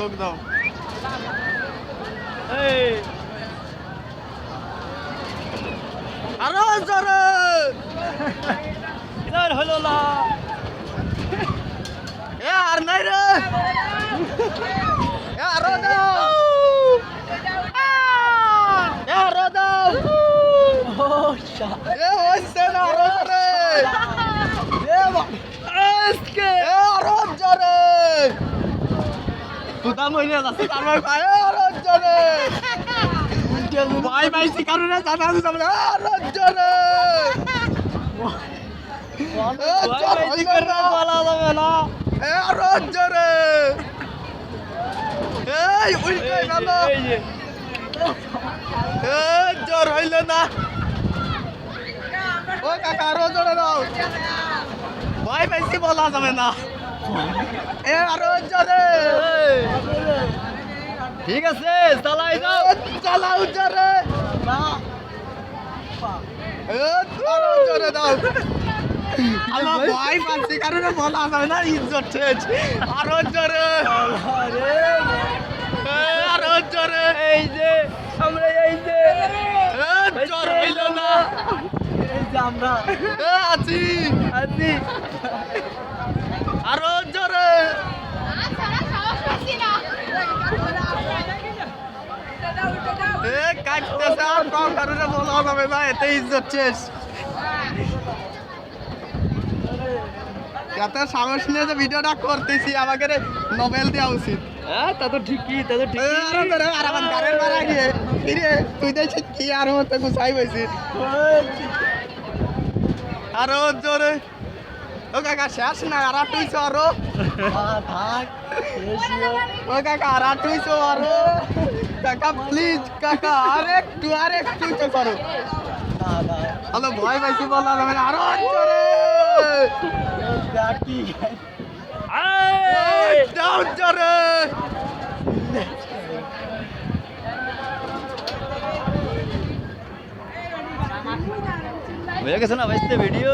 লোক দাও আরো জোরে হলো না এ আর নাই রে এ আরো দাও এ আরো দাও এ হইছে না আরো জোরে এ আরো জোরে তুদা মইলে আছে তার ভাই আরো জোরে ভাই ভাই শিকারুরা জানা আছে আমরা আরো জোরে আরো জোরে এই উল্টে গেল জ্বর হইল না ও কাকা আরো জোরে দাও ভাই বেশি বলা যাবে না এ আরো জোরে ঠিক আছে চালাই দাও চালাও জোরে আরো জোরে দাও আমার ভাই পাচ্ছি কারণে বলা যাবে না ইজ্জত শেষ আরো জোরে আরো জোরে এই যে আমরা এই যে জ্বর হইল না এই যে আমরা আছি আছি আরো জোরে কাটতেছে আর কম কারণে বলা যাবে না এতে ইজ্জত শেষ এত সাহস নিয়ে যে ভিডিওটা করতেছি আমাকে নোবেল দেওয়া উচিত হ্যাঁ তা তো ঠিকই আর আমার গাড়ির মারা গিয়ে ফিরে তুই দেখছি কি আর মতো গুছাই পাইছিস আরো জোরে ও কাকা শেষ না আর টুইছো আরো ও কাকা আর টুইছো আরো কাকা প্লিজ কাকা আরেকটু তো করো হ্যালো ভয় পাইছি বললাম আরো জোরে জোরে হয়ে গেছে না ভাই ভিডিও